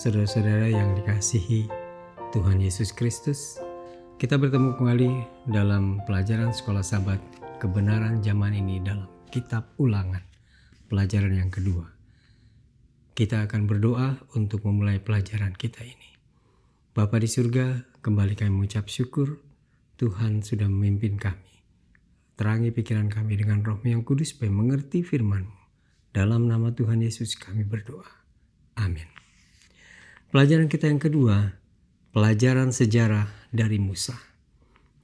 saudara-saudara yang dikasihi Tuhan Yesus Kristus, kita bertemu kembali dalam pelajaran Sekolah Sabat Kebenaran Zaman Ini dalam Kitab Ulangan, pelajaran yang kedua. Kita akan berdoa untuk memulai pelajaran kita ini. Bapa di surga, kembali kami mengucap syukur Tuhan sudah memimpin kami. Terangi pikiran kami dengan Roh-Mu yang kudus supaya mengerti firman-Mu. Dalam nama Tuhan Yesus kami berdoa. Amin. Pelajaran kita yang kedua, pelajaran sejarah dari Musa.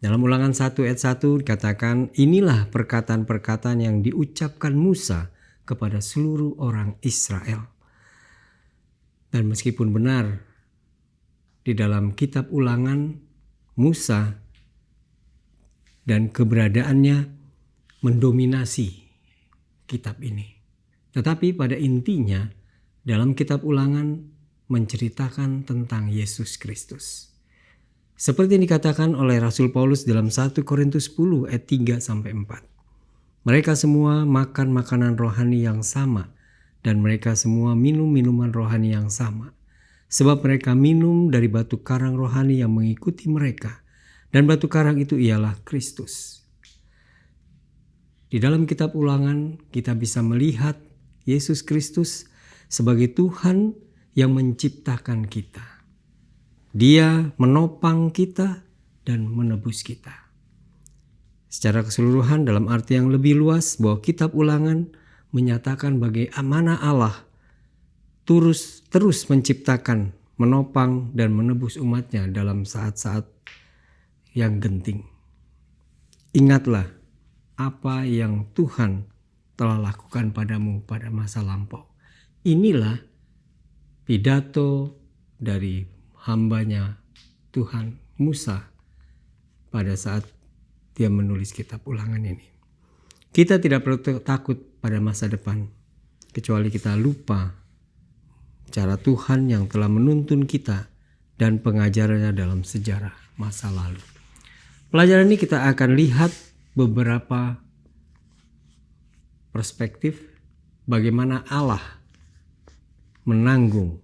Dalam Ulangan 1 ayat 1 dikatakan, inilah perkataan-perkataan yang diucapkan Musa kepada seluruh orang Israel. Dan meskipun benar, di dalam kitab Ulangan, Musa dan keberadaannya mendominasi kitab ini. Tetapi pada intinya, dalam kitab Ulangan menceritakan tentang Yesus Kristus. Seperti yang dikatakan oleh Rasul Paulus dalam 1 Korintus 10 ayat 3-4. Mereka semua makan makanan rohani yang sama dan mereka semua minum minuman rohani yang sama. Sebab mereka minum dari batu karang rohani yang mengikuti mereka. Dan batu karang itu ialah Kristus. Di dalam kitab Ulangan kita bisa melihat Yesus Kristus sebagai Tuhan yang menciptakan kita. Dia menopang kita dan menebus kita. Secara keseluruhan dalam arti yang lebih luas bahwa kitab Ulangan menyatakan bagaimana Allah terus menciptakan, menopang dan menebus umatnya dalam saat-saat yang genting. Ingatlah apa yang Tuhan telah lakukan padamu pada masa lampau. Inilah pidato dari hambanya Tuhan Musa pada saat dia menulis kitab Ulangan ini. Kita tidak perlu takut pada masa depan, kecuali kita lupa cara Tuhan yang telah menuntun kita dan pengajarannya dalam sejarah masa lalu. Pelajaran ini kita akan lihat beberapa perspektif bagaimana Allah menanggung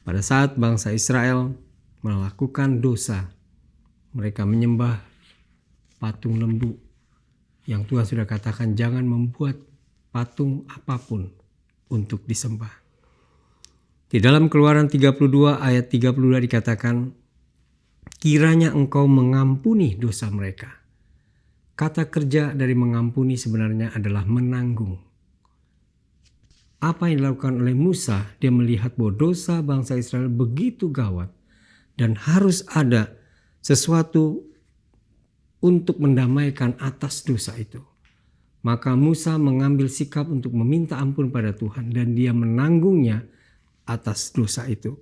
pada saat bangsa Israel melakukan dosa. Mereka menyembah patung lembu yang Tuhan sudah katakan jangan membuat patung apapun untuk disembah. Di dalam Keluaran 32 ayat 32 dikatakan, kiranya engkau mengampuni dosa mereka. Kata kerja dari mengampuni sebenarnya adalah menanggung. Apa yang dilakukan oleh Musa, dia melihat bahwa dosa bangsa Israel begitu gawat dan harus ada sesuatu untuk mendamaikan atas dosa itu. Maka Musa mengambil sikap untuk meminta ampun pada Tuhan dan dia menanggungnya atas dosa itu.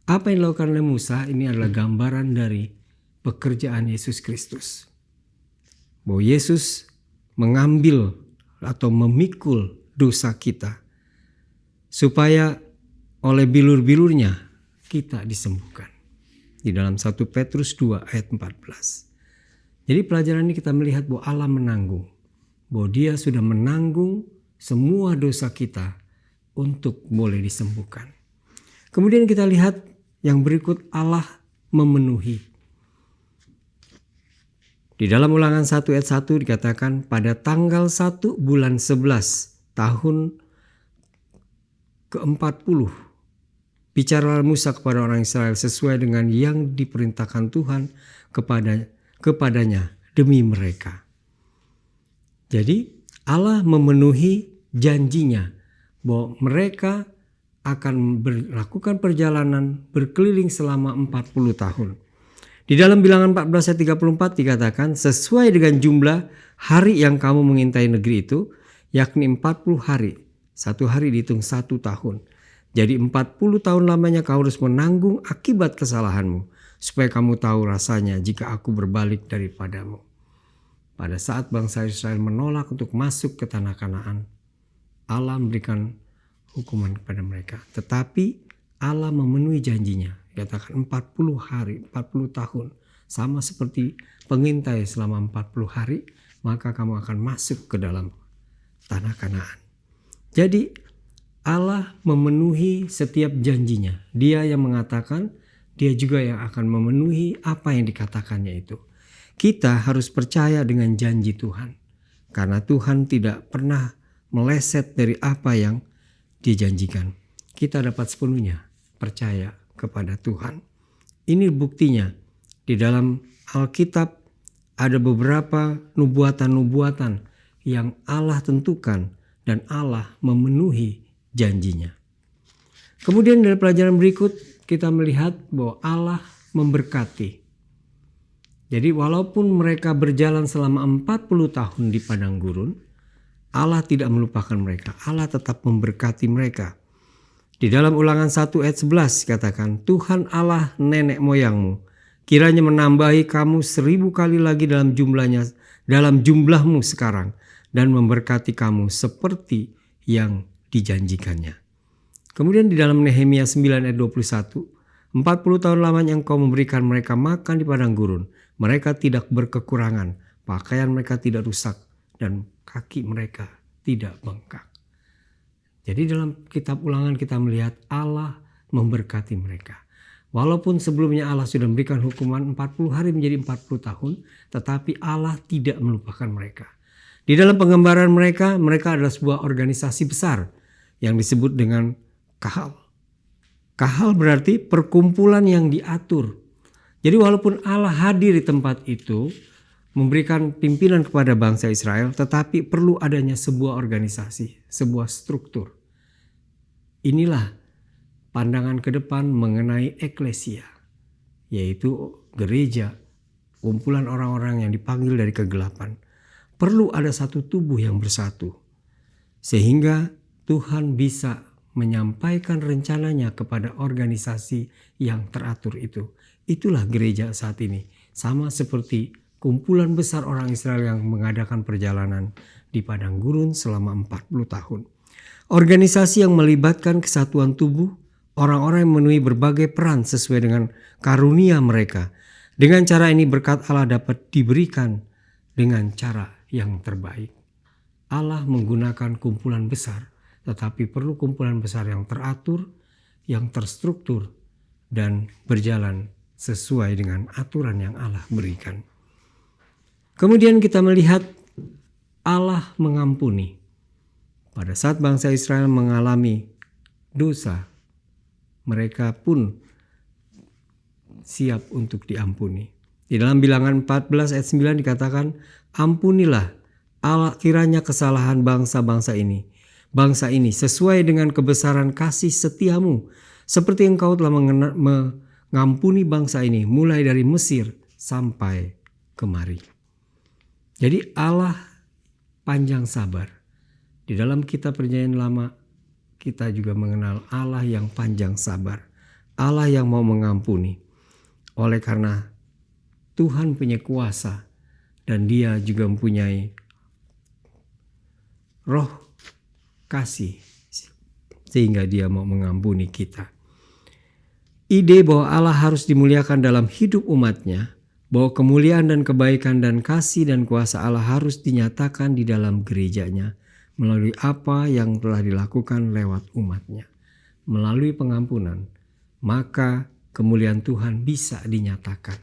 Apa yang dilakukan oleh Musa ini adalah gambaran dari pekerjaan Yesus Kristus. Bahwa Yesus mengambil atau memikul dosa kita supaya oleh bilur-bilurnya kita disembuhkan. Di dalam 1 Petrus 2 ayat 14. Jadi pelajaran ini kita melihat bahwa Allah menanggung. Bahwa dia sudah menanggung semua dosa kita untuk boleh disembuhkan. Kemudian kita lihat yang berikut, Allah memenuhi. Di dalam Ulangan 1 ayat 1 dikatakan pada tanggal 1 bulan 11 tahun ke-40 bicara Musa kepada orang Israel sesuai dengan yang diperintahkan Tuhan kepadanya demi mereka. Jadi Allah memenuhi janjinya bahwa mereka akan melakukan perjalanan berkeliling selama 40 tahun. Di dalam Bilangan 14 ayat 34 dikatakan sesuai dengan jumlah hari yang kamu mengintai negeri itu, yakni 40 hari. Satu hari dihitung 1 tahun. Jadi 40 tahun lamanya kau harus menanggung akibat kesalahanmu, supaya kamu tahu rasanya jika aku berbalik daripadamu. Pada saat bangsa Israel menolak untuk masuk ke tanah Kanaan, Allah memberikan hukuman kepada mereka. Tetapi Allah memenuhi janjinya. Dikatakan 40 hari, 40 tahun. Sama seperti pengintai selama 40 hari, maka kamu akan masuk ke dalam tanah Kanaan. Jadi Allah memenuhi setiap janjinya. Dia yang mengatakan, dia juga yang akan memenuhi apa yang dikatakannya itu. Kita harus percaya dengan janji Tuhan. Karena Tuhan tidak pernah meleset dari apa yang dijanjikan. Kita dapat sepenuhnya percaya kepada Tuhan. Ini buktinya. Di dalam Alkitab ada beberapa nubuatan-nubuatan yang Allah tentukan dan Allah memenuhi janjinya. Kemudian dari pelajaran berikut kita melihat bahwa Allah memberkati. Jadi walaupun mereka berjalan selama 40 tahun di padang gurun, Allah tidak melupakan mereka. Allah tetap memberkati mereka. Di dalam Ulangan 1 ayat 11 katakan, Tuhan Allah nenek moyangmu kiranya menambahi kamu 1000 kali lagi dalam jumlahmu sekarang dan memberkati kamu seperti yang dijanjikannya. Kemudian di dalam Nehemia 9 ayat 21, 40 tahun lamanya engkau memberikan mereka makan di padang gurun. Mereka tidak berkekurangan, pakaian mereka tidak rusak, dan kaki mereka tidak bengkak. Jadi dalam kitab Ulangan kita melihat Allah memberkati mereka. Walaupun sebelumnya Allah sudah memberikan hukuman 40 hari menjadi 40 tahun, tetapi Allah tidak melupakan mereka. Di dalam penggambaran mereka adalah sebuah organisasi besar yang disebut dengan kahal. Kahal berarti perkumpulan yang diatur. Jadi walaupun Allah hadir di tempat itu, memberikan pimpinan kepada bangsa Israel, tetapi perlu adanya sebuah organisasi, sebuah struktur. Inilah pandangan ke depan mengenai eklesia, yaitu gereja, kumpulan orang-orang yang dipanggil dari kegelapan. Perlu ada satu tubuh yang bersatu, sehingga Tuhan bisa menyampaikan rencananya kepada organisasi yang teratur itu. Itulah gereja saat ini, sama seperti kumpulan besar orang Israel yang mengadakan perjalanan di padang gurun selama 40 tahun. Organisasi yang melibatkan kesatuan tubuh, orang-orang yang memenuhi berbagai peran sesuai dengan karunia mereka. Dengan cara ini berkat Allah dapat diberikan dengan cara yang terbaik. Allah menggunakan kumpulan besar, tetapi perlu kumpulan besar yang teratur, yang terstruktur, dan berjalan sesuai dengan aturan yang Allah berikan. Kemudian kita melihat Allah mengampuni. Pada saat bangsa Israel mengalami dosa, mereka pun siap untuk diampuni. Di dalam Bilangan 14 ayat 9 dikatakan, ampunilah Allah kiranya kesalahan bangsa ini sesuai dengan kebesaran kasih setiamu, seperti engkau telah mengampuni bangsa ini mulai dari Mesir sampai kemari. Jadi Allah panjang sabar. Di dalam kitab Perjanjian Lama kita juga mengenal Allah yang panjang sabar, Allah yang mau mengampuni. Oleh karena Tuhan punya kuasa dan Dia juga mempunyai roh kasih sehingga Dia mau mengampuni kita. Ide bahwa Allah harus dimuliakan dalam hidup umatnya, bahwa kemuliaan dan kebaikan dan kasih dan kuasa Allah harus dinyatakan di dalam gerejanya melalui apa yang telah dilakukan lewat umatnya. Melalui pengampunan, maka kemuliaan Tuhan bisa dinyatakan.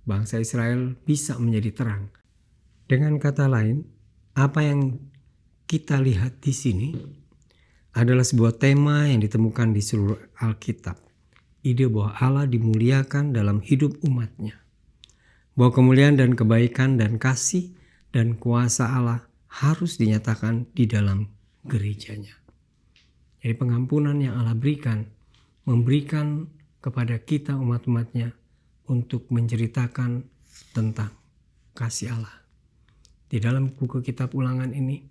Bangsa Israel bisa menjadi terang. Dengan kata lain, apa yang kita lihat di sini adalah sebuah tema yang ditemukan di seluruh Alkitab. Ide bahwa Allah dimuliakan dalam hidup umatnya. Bahwa kemuliaan dan kebaikan dan kasih dan kuasa Allah harus dinyatakan di dalam gerejanya. Jadi pengampunan yang Allah berikan, memberikan kepada kita umat-umatnya untuk menceritakan tentang kasih Allah. Di dalam buku kitab Ulangan ini,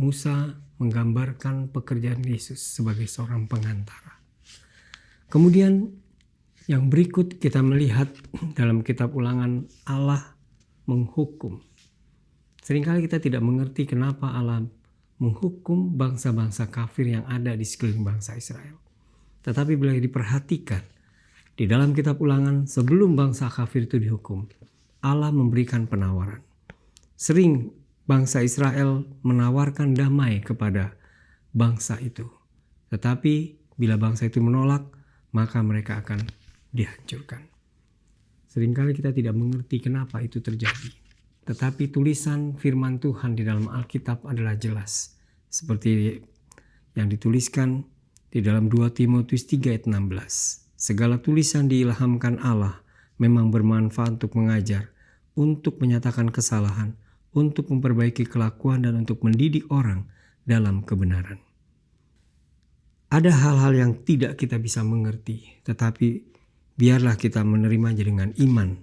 Musa menggambarkan pekerjaan Yesus sebagai seorang pengantara. Kemudian yang berikut kita melihat dalam kitab Ulangan Allah menghukum. Seringkali kita tidak mengerti kenapa Allah menghukum bangsa-bangsa kafir yang ada di sekeliling bangsa Israel. Tetapi bila diperhatikan di dalam kitab Ulangan sebelum bangsa kafir itu dihukum, Allah memberikan penawaran. Sering bangsa Israel menawarkan damai kepada bangsa itu. Tetapi bila bangsa itu menolak, maka mereka akan dihancurkan. Seringkali kita tidak mengerti kenapa itu terjadi. Tetapi tulisan firman Tuhan di dalam Alkitab adalah jelas. Seperti yang dituliskan di dalam 2 Timotius 3 ayat 16. Segala tulisan diilhamkan Allah memang bermanfaat untuk mengajar, untuk menyatakan kesalahan, untuk memperbaiki kelakuan dan untuk mendidik orang dalam kebenaran. Ada hal-hal yang tidak kita bisa mengerti, tetapi biarlah kita menerimanya dengan iman.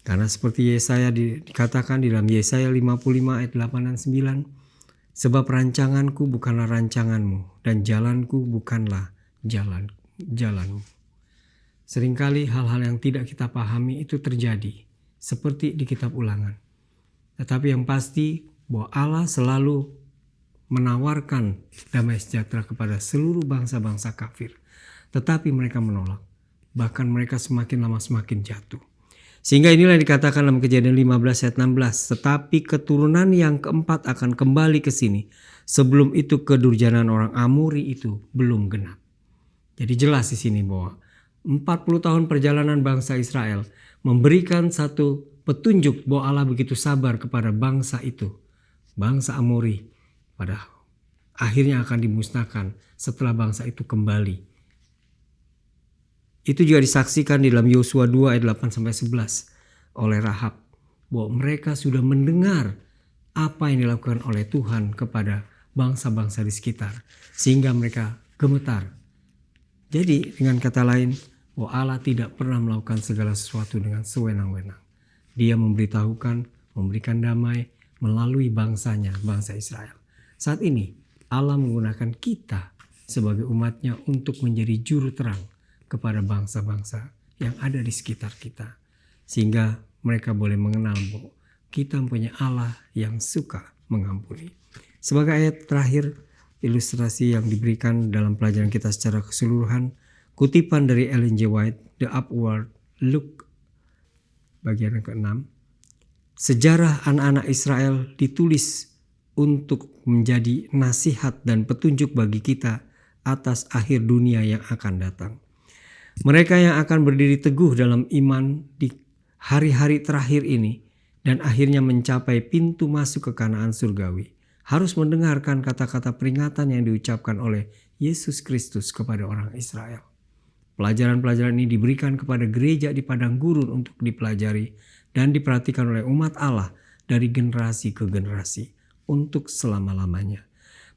Karena seperti Yesaya dikatakan di dalam Yesaya 55 ayat 8 dan 9, sebab rancanganku bukanlah rancanganmu dan jalanku bukanlah jalanmu. Seringkali hal-hal yang tidak kita pahami itu terjadi seperti di kitab Ulangan. Tetapi yang pasti bahwa Allah selalu menawarkan damai sejahtera kepada seluruh bangsa-bangsa kafir. Tetapi mereka menolak. Bahkan mereka semakin lama semakin jatuh. Sehingga inilah yang dikatakan dalam Kejadian 15 ayat 16. Tetapi keturunan yang keempat akan kembali ke sini. Sebelum itu kedurjanan orang Amori itu belum genap. Jadi jelas di sini bahwa 40 tahun perjalanan bangsa Israel memberikan satu petunjuk bahwa Allah begitu sabar kepada bangsa itu. Bangsa Amori pada akhirnya akan dimusnahkan setelah bangsa itu kembali. Itu juga disaksikan di dalam Yosua 2 ayat 8-11 oleh Rahab. Bahwa mereka sudah mendengar apa yang dilakukan oleh Tuhan kepada bangsa-bangsa di sekitar. Sehingga mereka gemetar. Jadi dengan kata lain, bahwa Allah tidak pernah melakukan segala sesuatu dengan sewenang-wenang. Dia memberitahukan, memberikan damai melalui bangsanya, bangsa Israel. Saat ini Allah menggunakan kita sebagai umatnya untuk menjadi juru terang kepada bangsa-bangsa yang ada di sekitar kita. Sehingga mereka boleh mengenal bahwa kita mempunyai Allah yang suka mengampuni. Sebagai ayat terakhir, ilustrasi yang diberikan dalam pelajaran kita secara keseluruhan, kutipan dari Ellen G. White, The Upward Look, bagian yang ke-6. Sejarah anak-anak Israel ditulis untuk menjadi nasihat dan petunjuk bagi kita atas akhir dunia yang akan datang. Mereka yang akan berdiri teguh dalam iman di hari-hari terakhir ini dan akhirnya mencapai pintu masuk ke Kanaan surgawi harus mendengarkan kata-kata peringatan yang diucapkan oleh Yesus Kristus kepada orang Israel. Pelajaran-pelajaran ini diberikan kepada gereja di padang gurun untuk dipelajari dan diperhatikan oleh umat Allah dari generasi ke generasi untuk selama-lamanya.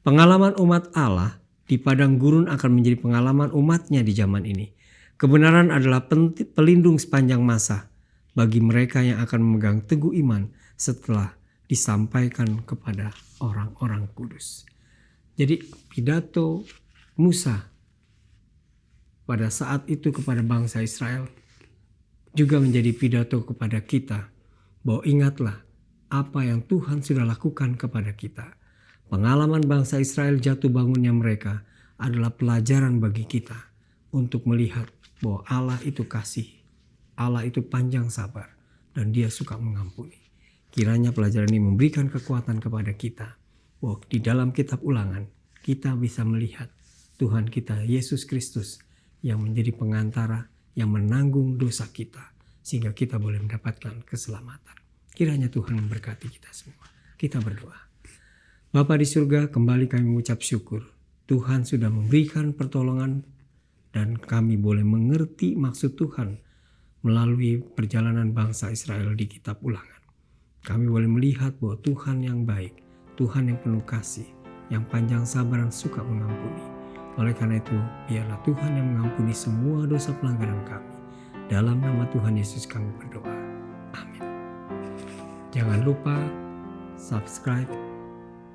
Pengalaman umat Allah di padang gurun akan menjadi pengalaman umatnya di zaman ini. Kebenaran adalah pelindung sepanjang masa bagi mereka yang akan memegang teguh iman setelah disampaikan kepada orang-orang kudus. Jadi pidato Musa pada saat itu kepada bangsa Israel juga menjadi pidato kepada kita bahwa ingatlah apa yang Tuhan sudah lakukan kepada kita. Pengalaman bangsa Israel jatuh bangunnya mereka adalah pelajaran bagi kita untuk melihat bahwa Allah itu kasih, Allah itu panjang sabar dan Dia suka mengampuni. Kiranya pelajaran ini memberikan kekuatan kepada kita bahwa di dalam kitab Ulangan kita bisa melihat Tuhan kita Yesus Kristus yang menjadi pengantara, yang menanggung dosa kita, sehingga kita boleh mendapatkan keselamatan. Kiranya Tuhan memberkati kita semua. Kita berdoa. Bapa di surga, kembali kami mengucap syukur. Tuhan sudah memberikan pertolongan dan kami boleh mengerti maksud Tuhan melalui perjalanan bangsa Israel di kitab Ulangan. Kami boleh melihat bahwa Tuhan yang baik, Tuhan yang penuh kasih, yang panjang sabar dan suka mengampuni. Oleh karena itu, biarlah Tuhan yang mengampuni semua dosa pelanggaran kami. Dalam nama Tuhan Yesus kami berdoa. Amin. Jangan lupa subscribe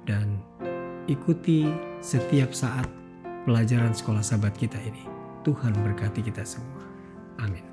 dan ikuti setiap saat pelajaran sekolah sahabat kita ini. Tuhan berkati kita semua. Amin.